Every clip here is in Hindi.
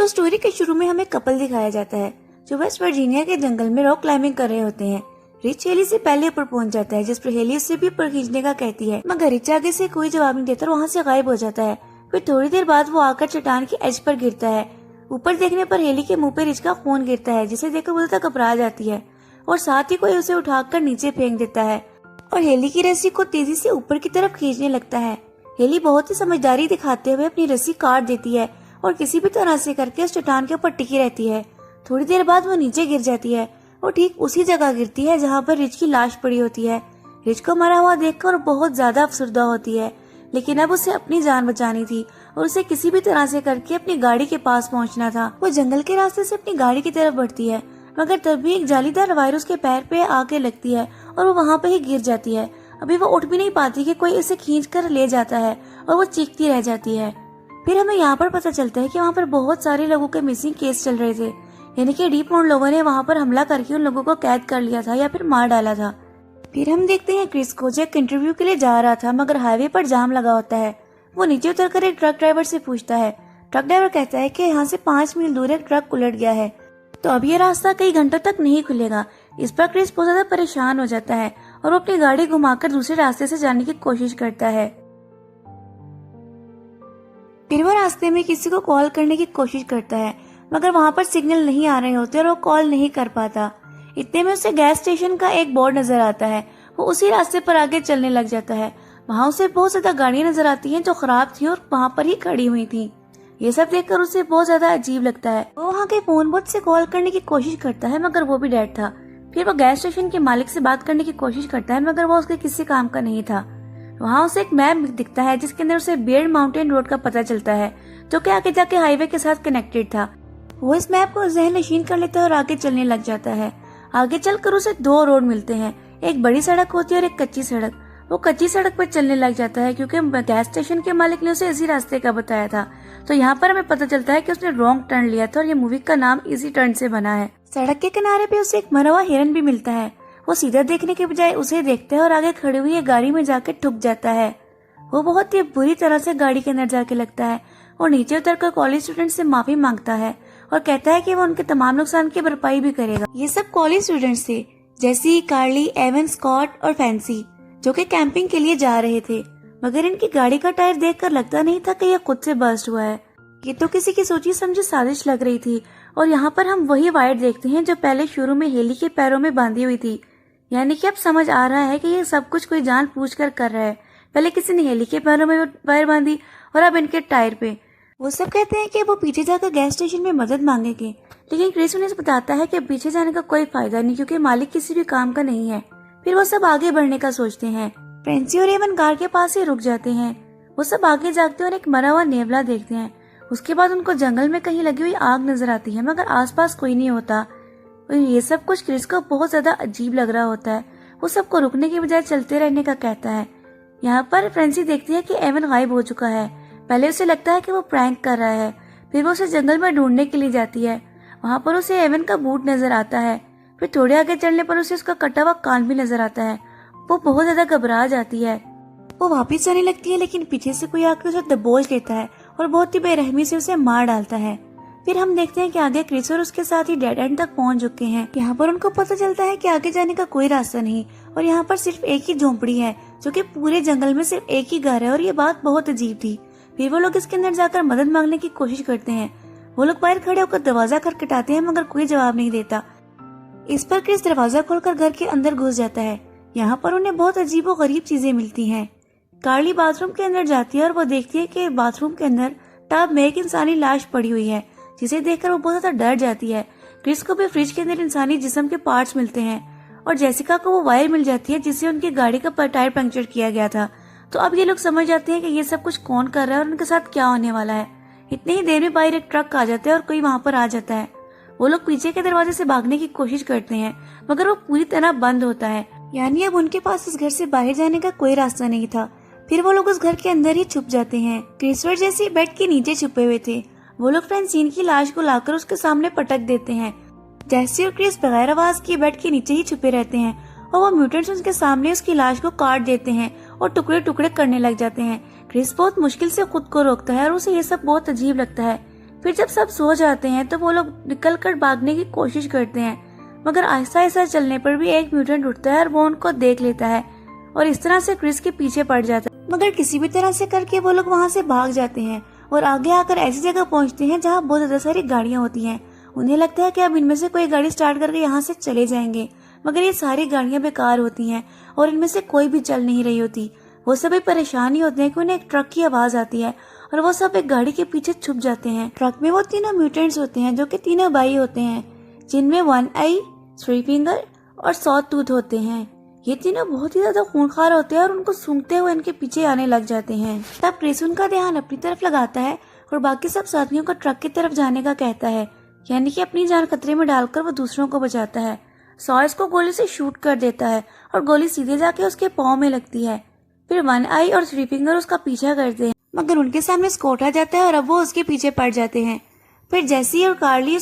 तो स्टोरी के शुरू में हमें कपल दिखाया जाता है जो वेस्ट वर्जीनिया के जंगल में रॉक क्लाइंबिंग कर रहे होते हैं। रिच हेली से पहले ऊपर पहुंच जाता है, जिस पर हेली उससे भी ऊपर खींचने का कहती है, मगर रिच आगे से कोई जवाब नहीं देता और वहाँ से गायब हो जाता है। फिर थोड़ी देर बाद वो आकर चट्टान की एज पर गिरता है। ऊपर देखने पर हेली के मुंह पे रिच का खून गिरता है, जिसे देखकर वो तक घबरा जाती है और साथ ही कोई उसे उठाकर नीचे फेंक देता है और हेली की रस्सी को तेजी से ऊपर की तरफ खींचने लगता है। हेली बहुत ही समझदारी दिखाते हुए अपनी रस्सी काट देती है और किसी भी तरह से करके उस चट्टान के ऊपर टिकी रहती है। थोड़ी देर बाद वो नीचे गिर जाती है और ठीक उसी जगह गिरती है जहाँ पर रिच की लाश पड़ी होती है। रिच को मरा हुआ देखकर बहुत ज्यादा अफसरदा होती है, लेकिन अब उसे अपनी जान बचानी थी और उसे किसी भी तरह से करके अपनी गाड़ी के पास पहुंचना था। वो जंगल के रास्ते से अपनी गाड़ी की तरफ बढ़ती है, मगर तभी एक जालीदार वायर उसके पैर पे आके लगती है और वो वहाँ पे ही गिर जाती है। अभी वो उठ भी नहीं पाती कि कोई उसे खींच कर ले जाता है और वो चीखती रह जाती है। फिर हमें यहाँ पर पता चलता है कि वहाँ पर बहुत सारे लोगों के मिसिंग केस चल रहे थे, यानी कि डीप मोड लोगों ने वहाँ पर हमला करके उन लोगों को कैद कर लिया था या फिर मार डाला था। फिर हम देखते हैं क्रिस को, जो एक इंटरव्यू के लिए जा रहा था मगर हाईवे पर जाम लगा होता है। वो नीचे उतरकर एक ट्रक ड्राइवर से पूछता है। ट्रक ड्राइवर कहता है कि यहाँ से 5 मील दूर एक ट्रक उलट गया है, तो अब ये रास्ता कई घंटों तक नहीं खुलेगा। इस पर क्रिस बहुत ज्यादा परेशान हो जाता है और वो अपनी गाड़ी घुमाकर दूसरे रास्ते से जाने की कोशिश करता है। फिर वो रास्ते में किसी को कॉल करने की कोशिश करता है, मगर वहाँ पर सिग्नल नहीं आ रहे होते और वो कॉल नहीं कर पाता। इतने में उसे गैस स्टेशन का एक बोर्ड नजर आता है। वो उसी रास्ते पर आगे चलने लग जाता है। वहाँ उसे बहुत ज्यादा गाड़ियां नजर आती हैं जो खराब थी और वहाँ पर ही खड़ी हुई थी। ये सब देखकर उसे बहुत ज्यादा अजीब लगता है। वो वहाँ के फोन बूथ से कॉल करने की कोशिश करता है, मगर वो भी डेड था। फिर वो गैस स्टेशन के मालिक से बात करने की कोशिश करता है, मगर वो उसके किसी काम का नहीं था। वहाँ उसे एक मैप दिखता है जिसके अंदर उसे बियर्ड माउंटेन रोड का पता चलता है, जो कि आगे जाके हाईवे के साथ कनेक्टेड था। वो इस मैप को जहन नशीन कर लेता है और आगे चलने लग जाता है। आगे चलकर उसे 2 रोड मिलते हैं, एक बड़ी सड़क होती है और एक कच्ची सड़क। वो कच्ची सड़क पर चलने लग जाता है क्योंकि गैस स्टेशन के मालिक ने उसे इसी रास्ते का बताया था। तो यहाँ पर हमें पता चलता है कि उसने रॉन्ग टर्न लिया था और ये मूवी का नाम इजी टर्न से बना है। सड़क के किनारे पे उसे एक मरा हुआ हिरन भी मिलता है। वो सीधा देखने के बजाय उसे देखता है और आगे खड़ी हुई एक गाड़ी में जाके ठुक जाता है। वो बहुत ही बुरी तरह से गाड़ी के अंदर जाके लगता है और नीचे उतरकर कॉलेज स्टूडेंट से माफी मांगता है और कहता है कि वो उनके तमाम नुकसान की भरपाई भी करेगा। ये सब कॉलेज स्टूडेंट्स थे, जैसी, कार्ली, एवन, स्कॉट और फैंसी, जो कि कैंपिंग के लिए जा रहे थे। मगर इनकी गाड़ी का टायर देखकर लगता नहीं था कि यह खुद से बर्स्ट हुआ है। ये तो किसी की सोची समझी साजिश लग रही थी। और यहाँ पर हम वही वायर देखते हैं जो पहले शुरू में हेली के पैरों में बांधी हुई थी। यानी कि अब समझ आ रहा है कि ये सब कुछ कोई जानबूझकर कर रहा है। पहले किसी ने हेली के पैरों में वायर बांधी और अब इनके टायर पे। वो सब कहते हैं कि वो पीछे जाकर गैस स्टेशन में मदद मांगेंगे, लेकिन क्रिस उन्हें बताता है कि पीछे जाने का कोई फायदा नहीं क्योंकि मालिक किसी भी काम का नहीं है। फिर वो सब आगे बढ़ने का सोचते हैं। फ्रेंसी और एवन कार के पास ही रुक जाते हैं। वो सब आगे जागते और एक मरा हुआ नेवला देखते हैं। उसके बाद उनको जंगल में कहीं लगी हुई आग नजर आती है, मगर आसपास कोई नहीं होता। और ये सब कुछ क्रिस को बहुत ज्यादा अजीब लग रहा होता है। वो सबको रुकने के बजाय चलते रहने का कहता है। यहाँ पर फ्रेंसी देखती है कि एवन गायब हो चुका है। पहले उसे लगता है कि वो प्रैंक कर रहा है। फिर वो उसे जंगल में ढूंढने के लिए जाती है। वहाँ पर उसे एवन का बूट नजर आता है। फिर थोड़े आगे चलने पर उसे उसका कटा हुआ कान भी नजर आता है। वो बहुत ज्यादा घबरा जाती है। वो वापस जाने लगती है, लेकिन पीछे से कोई आकर उसे दबोच लेता है और बहुत ही बेरहमी से उसे मार डालता है। फिर हम देखते हैं कि आगे क्रिस और उसके साथ ही डेड एंड तक पहुंच चुके हैं। यहाँ पर उनको पता चलता है कि आगे जाने का कोई रास्ता नहीं और यहाँ पर सिर्फ एक ही झोंपड़ी है, जो कि पूरे जंगल में सिर्फ एक ही घर है। और ये बात बहुत अजीब थी। फिर वो लोग इसके अंदर जाकर मदद मांगने की कोशिश करते हैं। वो लोग बाहर खड़े होकर दरवाजा खटखटाते हैं, मगर कोई जवाब नहीं देता। इस पर क्रिस दरवाजा खोलकर घर के अंदर घुस जाता है। यहाँ पर उन्हें बहुत अजीब और गरीब चीजें मिलती हैं। कार्ली बाथरूम के अंदर जाती है और वो देखती है कि बाथरूम के अंदर टब में एक इंसानी लाश पड़ी हुई है, जिसे देखकर वो बहुत ज्यादा डर जाती है। क्रिस को भी फ्रिज के अंदर इंसानी जिस्म के पार्ट्स मिलते हैं और जेसिका को वो वायर मिल जाती है जिससे उनकी गाड़ी का टायर पंक्चर किया गया था। तो अब ये लोग समझ जाते हैं कि ये सब कुछ कौन कर रहा है और उनके साथ क्या होने वाला है। इतनी ही देर में बाहर एक ट्रक आ जाता है और कोई वहाँ पर आ जाता है। वो लोग पीछे के दरवाजे से भागने की कोशिश करते हैं, मगर वो पूरी तरह बंद होता है। यानी अब उनके पास इस घर से बाहर जाने का कोई रास्ता नहीं था। फिर वो लोग उस घर के अंदर ही छुप जाते हैं। क्रिस और जेसी बेड के नीचे छुपे हुए थे। वो लोग फ्रेंसीन की लाश को लाकर उसके सामने पटक देते हैं। जेसी और क्रिस बगैर आवाज के बेड के नीचे ही छुपे रहते हैं और वो म्यूटेंट्स उसके सामने उसकी लाश को काट देते हैं और टुकड़े टुकड़े करने लग जाते हैं। क्रिस बहुत मुश्किल से खुद को रोकता है और उसे ये सब बहुत अजीब लगता है, फिर जब सब सो जाते हैं तो वो लोग निकल कर भागने की कोशिश करते हैं, मगर आहिस्ता आहिस्ता चलने पर भी एक म्यूटेंट उठता है और वो उनको देख लेता है और इस तरह से क्रिस के पीछे पड़ जाता है। मगर किसी भी तरह से करके वो लोग वहाँ से भाग जाते हैं और आगे आकर ऐसी जगह पहुँचते हैं जहाँ बहुत ज्यादा सारी गाड़ियाँ होती हैं। उन्हें लगता है कि अब इनमें से कोई गाड़ी स्टार्ट करके यहाँ से चले जाएंगे, मगर ये सारी गाड़ियाँ बेकार होती हैं और इनमें से कोई भी चल नहीं रही होती। वो सभी परेशान ही होते हैं कि उन्हें एक ट्रक की आवाज आती है और वो सब एक गाड़ी के पीछे छुप जाते हैं। ट्रक में वो तीनों म्यूटेंट्स होते हैं जो कि तीनों भाई होते हैं, जिनमें वन आई, थ्री फिंगर और सॉ टूथ होते हैं। ये तीनों बहुत ही ज्यादा खूंखार होते हैं और उनको सूंघते हुए इनके पीछे आने लग जाते हैं। तब क्रिस उनका ध्यान अपनी तरफ लगाता है और बाकी सब साथियों को ट्रक की तरफ जाने का कहता है, यानी कि अपनी जान खतरे में डालकर वो दूसरों को बचाता है। सॉ इसको गोली से शूट कर देता है और गोली सीधे जाके उसके पाँव में लगती है। फिर वन आई और थ्री फिंगर उसका पीछा करते हैं, मगर उनके सामने स्कॉट आ जाता है और अब वो उसके पीछे पड़ जाते हैं। फिर जेसी और कार्ली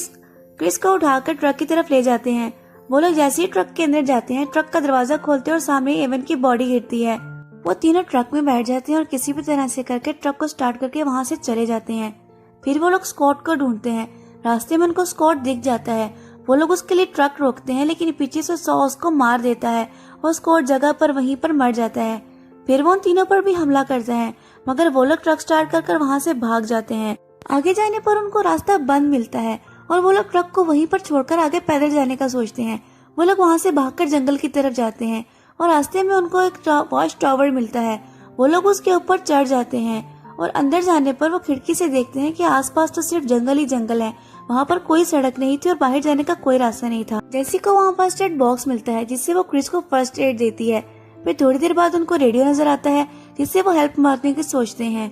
क्रिस को उठाकर ट्रक की तरफ ले जाते हैं। वो लोग जैसे ही ट्रक के अंदर जाते हैं, ट्रक का दरवाजा खोलते हैं और सामने एवन की बॉडी गिरती है। वो तीनों ट्रक में बैठ जाते हैं और किसी भी तरह से करके ट्रक को स्टार्ट करके वहाँ से चले जाते हैं। फिर वो लोग स्कॉट को ढूंढते हैं। रास्ते में उनको स्कॉट दिख जाता है। वो लोग उसके लिए ट्रक रोकते हैं, लेकिन पीछे से सॉ उसको मार देता है और स्कॉट जगह पर वहीं पर मर जाता है। फिर वो उन तीनों पर भी हमला करते हैं, मगर वो लोग ट्रक स्टार्ट कर वहाँ से भाग जाते हैं। आगे जाने पर उनको रास्ता बंद मिलता है और वो लोग ट्रक को वहीं पर छोड़कर आगे पैदल जाने का सोचते हैं। वो लोग वहाँ से भागकर जंगल की तरफ जाते हैं और रास्ते में उनको एक वॉच टावर मिलता है। वो लोग उसके ऊपर चढ़ जाते हैं और अंदर जाने पर वो खिड़की से देखते हैं कि आसपास तो सिर्फ जंगल ही जंगल है। वहाँ पर कोई सड़क नहीं थी और बाहर जाने का कोई रास्ता नहीं था। जेसी को वहाँ फर्स्ट एड बॉक्स मिलता है, जिससे वो क्रिस को फर्स्ट एड देती है। फिर थोड़ी देर बाद उनको रेडियो नजर आता है, जिससे वो हेल्प मारने की सोचते हैं,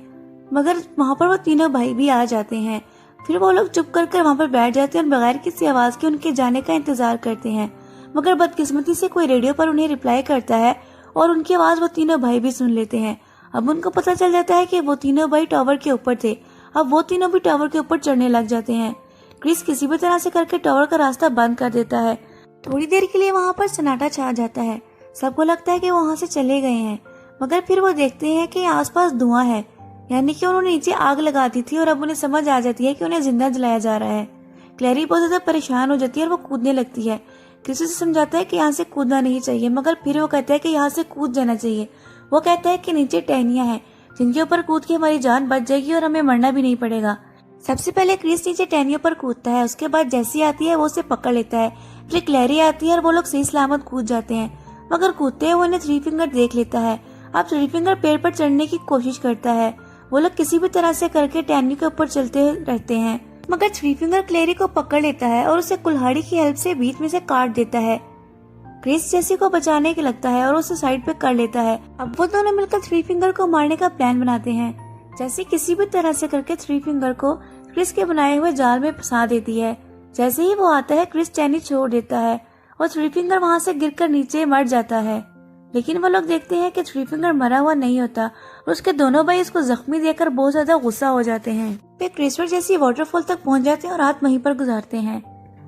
मगर वहाँ पर वो तीनों भाई भी आ जाते हैं। फिर वो लोग चुप कर वहाँ पर बैठ जाते हैं और बगैर किसी आवाज के उनके जाने का इंतजार करते हैं, मगर बदकिस्मती से कोई रेडियो पर उन्हें रिप्लाई करता है और उनकी आवाज वो तीनों भाई भी सुन लेते हैं। अब उनको पता चल जाता है कि वो तीनों भाई टावर के ऊपर थे। अब वो तीनों भी टावर के ऊपर चढ़ने लग जाते हैं। क्रिस किसी भी तरह से करके टावर का रास्ता बंद कर देता है। थोड़ी देर के लिए वहाँ पर सन्नाटा छा जाता है। सबको लगता है कि वो वहाँ से चले गए हैं, मगर फिर वो देखते हैं कि आसपास धुआं है, यानी कि उन्होंने नीचे आग लगा दी थी और अब उन्हें समझ आ जाती है कि उन्हें जिंदा जलाया जा रहा है। क्लैरी बहुत ज्यादा परेशान हो जाती है और वो कूदने लगती है। क्रिस उसे समझाता है कि यहाँ से कूदना नहीं चाहिए, मगर फिर वो कहता है कि यहाँ से कूद जाना चाहिए। वो कहता है कि नीचे टहनियां हैं जिनके ऊपर कूद के हमारी जान बच जाएगी और हमें मरना भी नहीं पड़ेगा। सबसे पहले क्रिस नीचे टहनियों पर कूदता है, उसके बाद जैसी आती है वो उसे पकड़ लेता है। फिर क्लैरी आती है और वो लोग सही सलामत कूद जाते हैं, मगर कूदते हुए उन्हें थ्री फिंगर देख लेता है। अब थ्री फिंगर पेड़ पर चढ़ने की कोशिश करता है। वो लोग किसी भी तरह से करके टहनी के ऊपर चलते रहते हैं, मगर थ्री फिंगर क्लैरी को पकड़ लेता है और उसे कुल्हाड़ी की हेल्प से बीच में से काट देता है। क्रिस जेसी को बचाने के लगता है और उसे साइड पे कर लेता है। अब वो दोनों मिलकर थ्री फिंगर को मारने का प्लान बनाते हैं। जैसे किसी भी तरह से करके थ्री फिंगर को क्रिस के बनाए हुए जाल में फंसा देती है। जैसे ही वो आता है, क्रिस टहनी छोड़ देता है और थ्री फिंगर वहाँ से गिरकर नीचे मर जाता है। लेकिन वो लोग देखते हैं कि थ्री फिंगर मरा हुआ नहीं होता और उसके दोनों भाई उसको जख्मी देकर बहुत ज्यादा गुस्सा हो जाते हैं। फिर क्रिस और जेसी वाटरफॉल तक पहुंच जाते हैं और रात वहीं पर गुजारते हैं।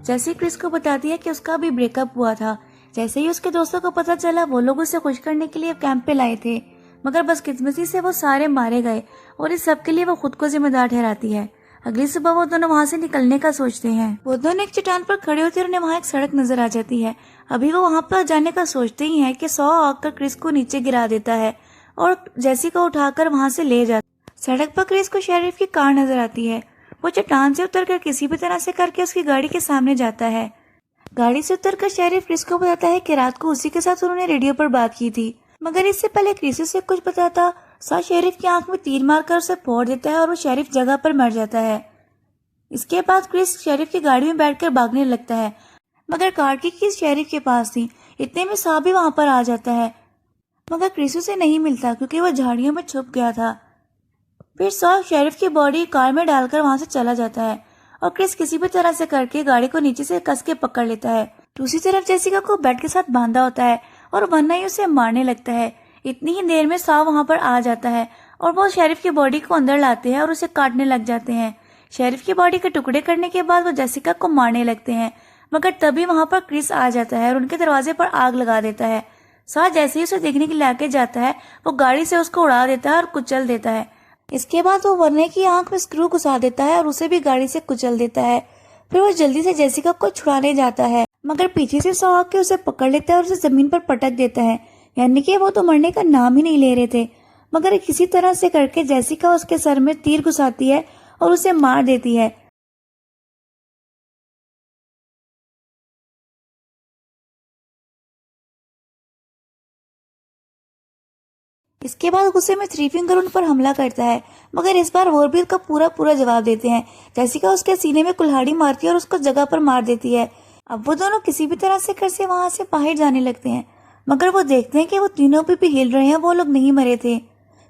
जैसे क्रिस को बताती है कि उसका भी ब्रेकअप हुआ था। जैसे ही उसके दोस्तों को पता चला, वो लोग उसे खुश करने के लिए कैंप पे लाए थे, मगर बदकिस्मती से वो सारे मारे गए और इस सब के लिए वो खुद को जिम्मेदार ठहराती है। अगली सुबह वो दोनों वहाँ से निकलने का सोचते हैं। वो दोनों एक चट्टान पर खड़े होते हैं और उन्हें वहाँ एक सड़क नजर आ जाती है। अभी वो वहाँ पर जाने का सोचते ही हैं कि सॉ आकर क्रिस को नीचे गिरा देता है और जेसी को उठाकर वहाँ से ले जाता। सड़क पर क्रिस को शेरिफ की कार नजर आती है। वो चट्टान से उतरकर किसी भी तरह से करके उसकी गाड़ी के सामने जाता है। गाड़ी से उतरकर शेरिफ क्रिस को बताता है कि रात को उसी के साथ उन्होंने रेडियो पर बात की थी, मगर इससे पहले क्रिस से कुछ बताता सॉ शेरिफ की आंख में तीर मारकर उसे फोड़ देता है और वो शेरिफ जगह पर मर जाता है। इसके बाद क्रिस शेरिफ की गाड़ी में बैठकर भागने लगता है, मगर कार की कीज शेरिफ के पास थी। इतने में सॉ भी वहां पर आ जाता है, मगर क्रिस उसे नहीं मिलता क्योंकि वो झाड़ियों में छुप गया था। फिर सॉ शेरिफ की बॉडी कार में डालकर वहां से चला जाता है और क्रिस किसी भी तरह से करके गाड़ी को नीचे से कस के पकड़ लेता है। दूसरी तरफ जेसिका को बेड के साथ बांधा होता है और वरना ही उसे मारने लगता है। इतनी ही देर में सॉ वहां पर आ जाता है और वो शेरिफ की बॉडी को अंदर लाते हैं और उसे काटने लग जाते हैं। शेरिफ की बॉडी के टुकड़े करने के बाद वो जेसिका को मारने लगते हैं, मगर तभी वहां पर क्रिस आ जाता है और उनके दरवाजे पर आग लगा देता है। सॉ जैसे ही उसे देखने के लिए आके जाता है, वो गाड़ी से उसको उड़ा देता है और कुचल देता है। इसके बाद वो वर्ने की आंख में स्क्रू घुसा देता है और उसे भी गाड़ी से कुचल देता है। फिर वो जल्दी से जेसिका को छुड़ाने जाता है, मगर पीछे से सौ आके उसे पकड़ लेता है और उसे जमीन पर पटक देता है, यानी कि वो तो मरने का नाम ही नहीं ले रहे थे। मगर किसी तरह से करके जेसिका उसके सर में तीर घुसाती है और उसे मार देती है। इसके बाद गुस्से में थ्री फिंगर उन पर हमला करता है, मगर इस बार वो भी उसका पूरा पूरा जवाब देते हैं। जेसिका उसके सीने में कुल्हाड़ी मारती है और उसको जगह पर मार देती है। अब वो दोनों किसी भी तरह से घर से वहां से बाहर जाने लगते हैं, मगर वो देखते हैं कि वो तीनों भी हिल रहे हैं। वो लोग नहीं मरे थे।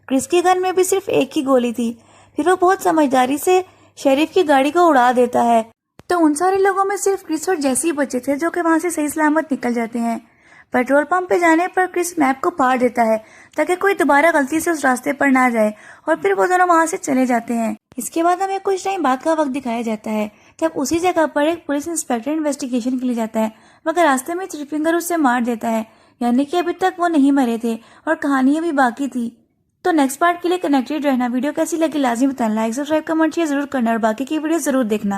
क्रिस की गन में भी सिर्फ एक ही गोली थी। फिर वो बहुत समझदारी से शेरिफ की गाड़ी को उड़ा देता है। तो उन सारे लोगों में सिर्फ क्रिस और जेसी बचे थे, जो कि वहां से सही सलामत निकल जाते हैं। पेट्रोल पंप पे जाने पर क्रिस मैप को फाड़ देता है ताकि कोई दोबारा गलती से उस रास्ते पर ना जाए, और फिर वो दोनों वहां से चले जाते हैं। इसके बाद हमें कुछ टाइम बाद का वक्त दिखाया जाता है जब उसी जगह पर एक पुलिस इंस्पेक्टर इन्वेस्टिगेशन के लिए जाता है, मगर रास्ते में थ्री फिंगर उसे मार देता है, यानी कि अभी तक वो नहीं मरे थे और कहानी अभी बाकी थी। तो नेक्स्ट पार्ट के लिए कनेक्टेड रहना। वीडियो कैसी लगी लाजमी बताना, लाइक सब्सक्राइब कमेंट शेयर जरूर करना और बाकी की वीडियो जरूर देखना।